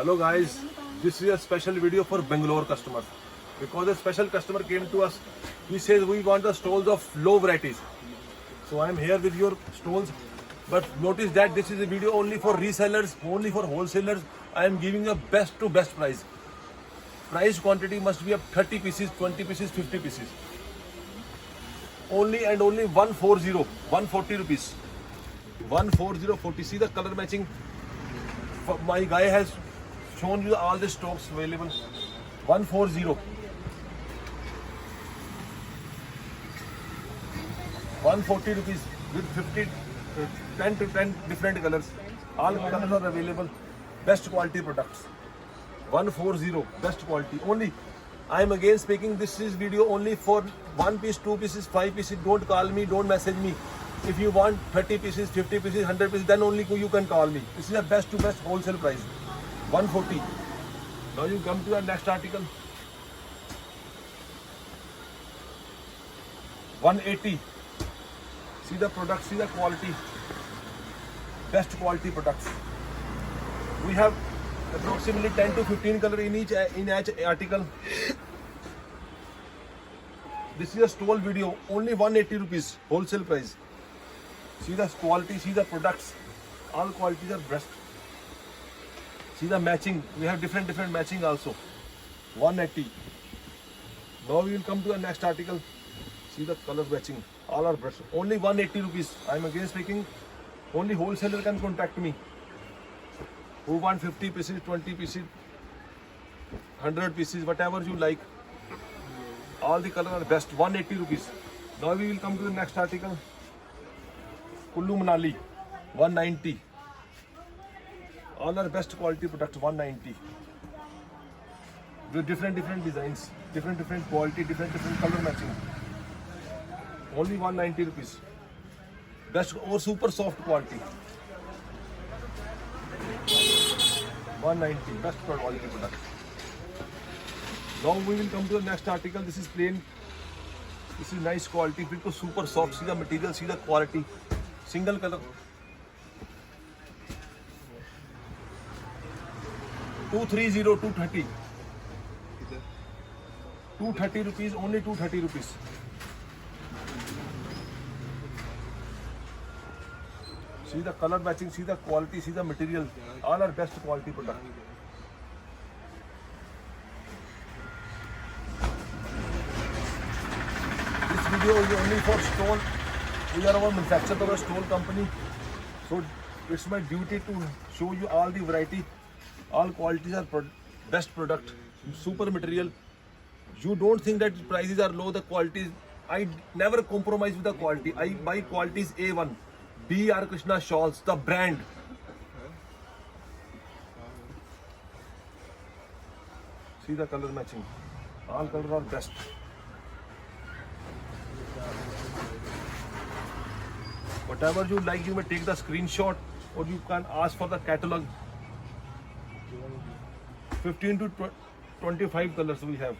Hello guys, this is a special video for Bangalore customers because a special customer came to us. He says we want the stalls of low varieties. So I am here with your stalls, but notice that this is a video only for resellers, only for wholesalers. I am giving a best to best price. Price quantity must be of 30 pieces, 20 pieces, 50 pieces. Only and only 140 rupees. 140. See the color matching. My guy has shown you all the stocks available. 140. 140 rupees with 10 to 10 different colors. All colors are available. Best quality products. 140 best quality. Only I am again speaking. This is video only for 1 piece, 2 pieces, 5 pieces. Don't call me. Don't message me. If you want 30 pieces, 50 pieces, 100 pieces, then only you can call me. This is the best to best wholesale price. 140. Now you come to our next article. 180. See the product, see the quality. Best quality products. We have approximately 10 to 15 color in each article. This is a stall video. Only 180 rupees wholesale price. See the quality, see the products. All qualities are best. See the matching. We have different matching also. 180. Now we will come to the next article. See the color matching. All are best. Only 180 rupees. I am again speaking. Only wholesaler can contact me. Who want 50 pieces, 20 pieces, 100 pieces, whatever you like. All the colors are best. 180 rupees. Now we will come to the next article. Kullu Manali, 190. All are best quality products, 190. With different designs, different quality, different color matching. Only 190 rupees. Best or super soft quality. 190, best quality product. Now we will come to the next article. This is plain. This is nice quality, because super soft. See the material, see the quality. Single color. 230, 230. 230 rupees, only 230 rupees. See the color matching, see the quality, see the material. All are best quality product. This video is only for stall. We are our manufacturer of a stall company. So it's my duty to show you all the variety. All qualities are best product. Super material. You don't think that prices are low, the quality. I never compromise with the quality. I buy qualities A1. B.R. Krishna shawls, the brand. See the color matching. All colors are best. Whatever you like, you may take the screenshot or you can ask for the catalog. 15 to 25 colors we have.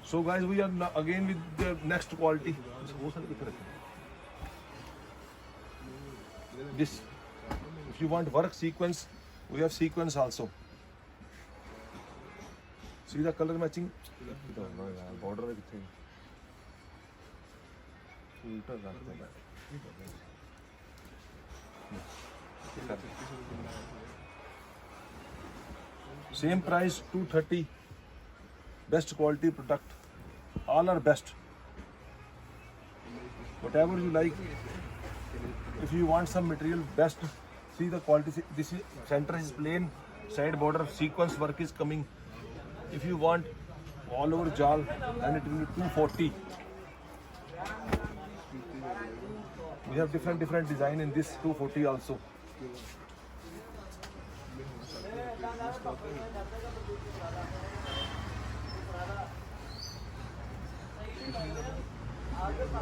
So guys, we are again with the next quality. This, if you want work sequence, we have sequence also. See the color matching. Border. Same price, 230. Best quality product. All are best. Whatever you like. If you want some material best, see the quality. This is center is plain, side border sequence work is coming. If you want all over jal, then it will be 240. We have different design in this 240 also.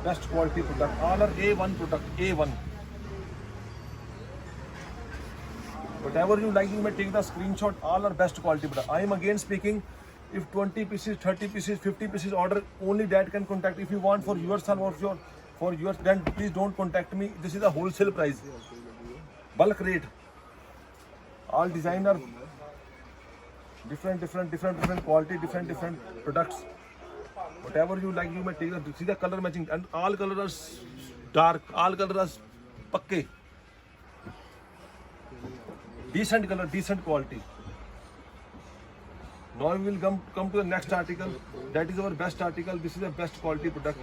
Best quality product. All are A1 product. A1. Whatever you like, you may take the screenshot. All are best quality product. I am again speaking. If 20 pieces, 30 pieces, 50 pieces order, only that can contact. If you want for yourself or for yours, then please don't contact me. This is a wholesale price. Bulk rate. All designer different quality, different products. Whatever you like, you may take the, see the color matching, and all colors are dark, all colors are pakke. Decent color, decent quality. Now we will come to the next article. That is our best article. This is the best quality product.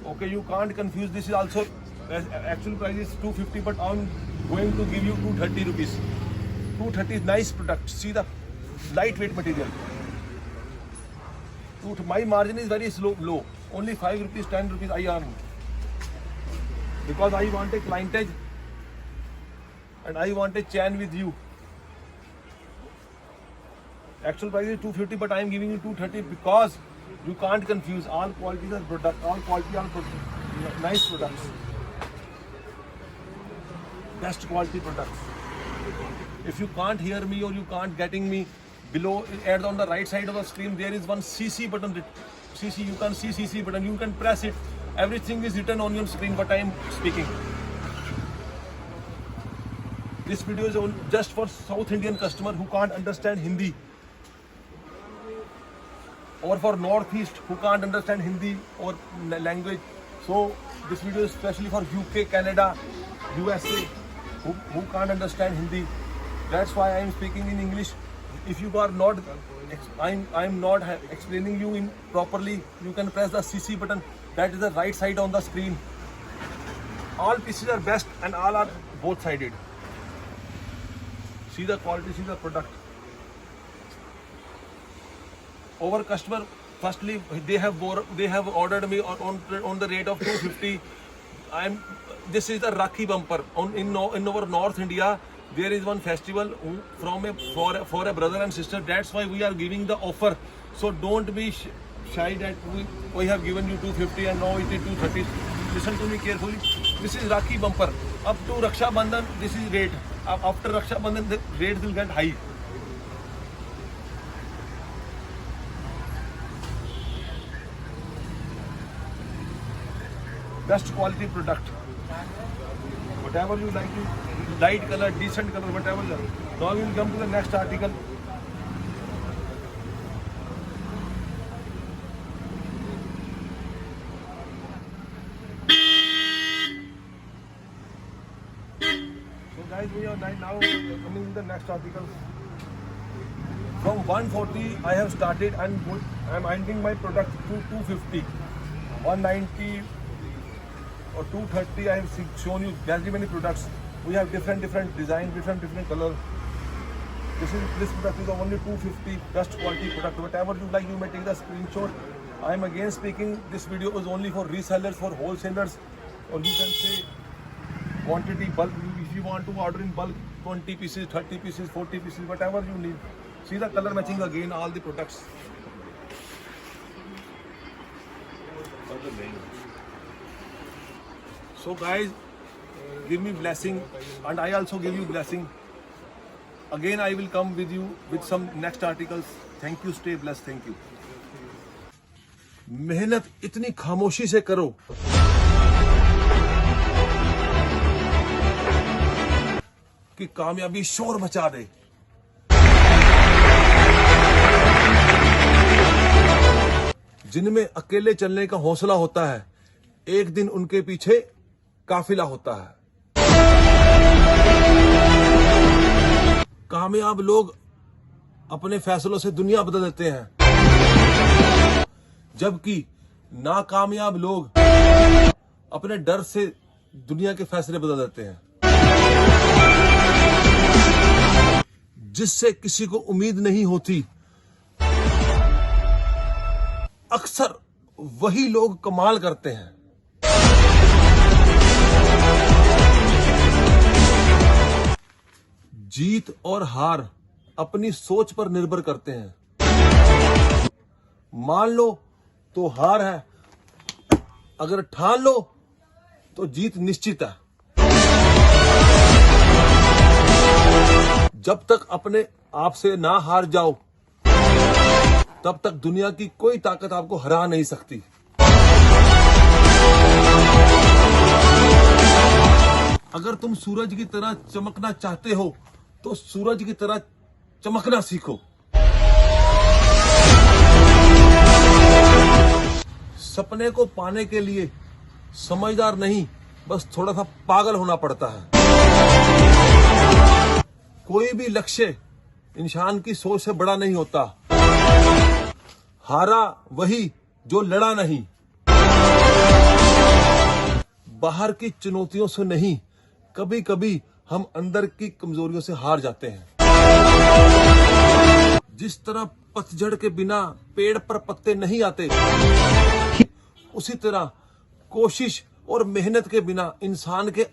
Okay, you can't confuse. This is also actual price is 250, but I'm going to give you 230 rupees. 230 is nice product. See the lightweight material. My margin is very low. Only 5 rupees, 10 rupees I earn. Because I want a clientage and I want a chain with you. Actual price is 250, but I am giving you 230 because you can't confuse. All qualities are product. All quality are nice products. Best quality products. If you can't hear me or you can't getting me, below on the right side of the screen there is one CC button. CC, you can see CC button. You can press it. Everything is written on your screen what I am speaking. This video is just for South Indian customer who can't understand Hindi, or for Northeast who can't understand Hindi or language. So this video is especially for UK, Canada, USA who can't understand Hindi. That's why I am speaking in English. If you are not, I'm not explaining you in properly, you can press the CC button. That is the right side on the screen. All pieces are best and all are both sided. See the quality, see the product. Our customer, firstly, they have ordered me on the rate of 250. This is the Rakhi bumper. In our North India, there is one festival for a brother and sister. That's why we are giving the offer. So don't be shy that we have given you 250 and now it is 230. Listen to me carefully. This is Rakhi bumper. Up to Raksha Bandhan, this is rate. After Raksha Bandhan, the rate will get high. Best quality product. Whatever you like, light color, decent color, whatever. Now we will come to the next article. So guys, we are now coming to the next article. From 140 I have started and I am ending my product to 250, 190 or 230. I have shown you very many products. We have different designs, different color. This product is only 250, best quality product. Whatever you like, you may take the screenshot. I am again speaking, this video is only for resellers, for wholesalers, or you can say quantity bulk. If you want to order in bulk, 20 pieces, 30 pieces, 40 pieces, whatever you need. See the color matching again, all the products. So guys, give me blessing and I also give you blessing. Again I will come with you with some next articles. Thank you, stay blessed, thank you. मेहनत इतनी खामोशी से करो कि कामयाबी शोर मचा दे। जिनमें अकेले चलने का हौसला होता है, एक दिन उनके पीछे काफिला होता है। कामयाब लोग अपने फैसलों से दुनिया बदल देते हैं, जबकि नाकामयाब लोग अपने डर से दुनिया के फैसले बदल देते हैं। जिससे किसी को उम्मीद नहीं होती, अक्सर वही लोग कमाल करते हैं। जीत और हार अपनी सोच पर निर्भर करते हैं। मान लो तो हार है, अगर ठान लो तो जीत निश्चित है। जब तक अपने आप से ना हार जाओ, तब तक दुनिया की कोई ताकत आपको हरा नहीं सकती। अगर तुम सूरज की तरह चमकना चाहते हो तो सूरज की तरह चमकना सीखो। सपने को पाने के लिए समझदार नहीं, बस थोड़ा सा पागल होना पड़ता है। कोई भी लक्ष्य इंसान की सोच से बड़ा नहीं होता। हारा वही जो लड़ा नहीं। बाहर की चुनौतियों से नहीं, कभी कभी हम अंदर की कमजोरियों से हार जाते हैं। जिस तरह पतझड़ के बिना पेड़ पर पत्ते नहीं आते, उसी तरह कोशिश और मेहनत के बिना इंसान के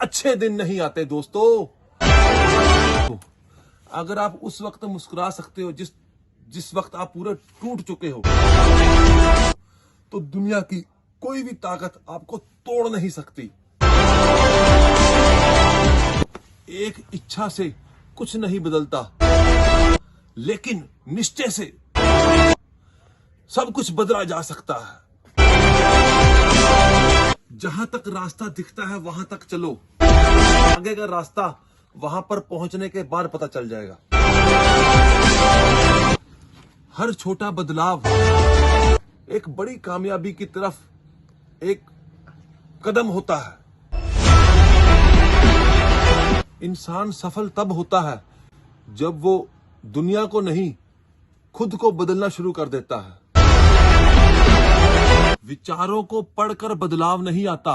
अच्छे दिन नहीं आते। दोस्तों, अगर आप उस वक्त मुस्कुरा सकते हो जिस वक्त आप पूरे टूट चुके हो, तो दुनिया की कोई भी ताकत आपको तोड़ नहीं सकती। एक इच्छा से कुछ नहीं बदलता, लेकिन निश्चय से सब कुछ बदला जा सकता है। जहां तक रास्ता दिखता है वहां तक चलो। आगे का रास्ता वहां पर पहुंचने के बाद पता चल जाएगा। हर छोटा बदलाव एक बड़ी कामयाबी की तरफ एक कदम होता है। इंसान सफल तब होता है जब वो दुनिया को नहीं, खुद को बदलना शुरू कर देता है। विचारों को पढ़कर बदलाव नहीं आता,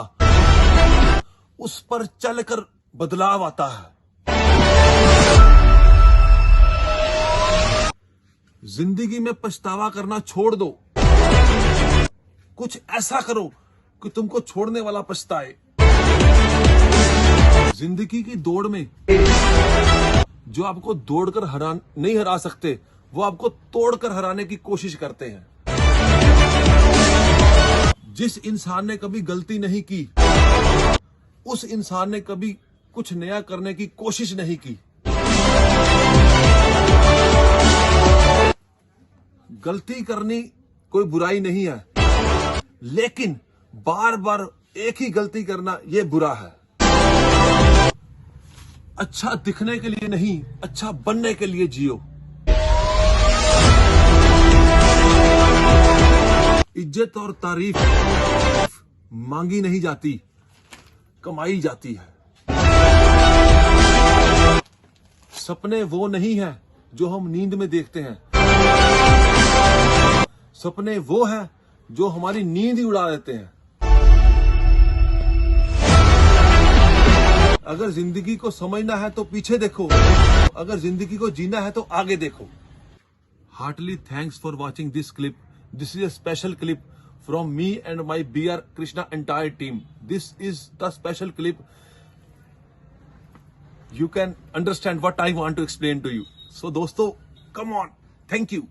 उस पर चलकर बदलाव आता है। जिंदगी में पछतावा करना छोड़ दो। कुछ ऐसा करो कि तुमको छोड़ने वाला पछताए। जिंदगी की दौड़ में जो आपको दौड़कर नहीं हरा सकते, वो आपको तोड़कर हराने की कोशिश करते हैं। जिस इंसान ने कभी गलती नहीं की, उस इंसान ने कभी कुछ नया करने की कोशिश नहीं की। गलती करनी कोई बुराई नहीं है, लेकिन बार बार एक ही गलती करना यह बुरा है। अच्छा दिखने के लिए नहीं, अच्छा बनने के लिए जियो। इज्जत और तारीफ मांगी नहीं जाती, कमाई जाती है। सपने वो नहीं है जो हम नींद में देखते हैं। सपने वो है जो हमारी नींद ही उड़ा देते हैं। अगर जिंदगी को समझना है तो पीछे देखो, अगर जिंदगी को जीना है तो आगे देखो। Heartly thanks for watching this clip. This is a special clip from me and my BR Krishna entire team. This is the special clip. You can understand what I want to explain to you. So दोस्तों, come on. Thank you.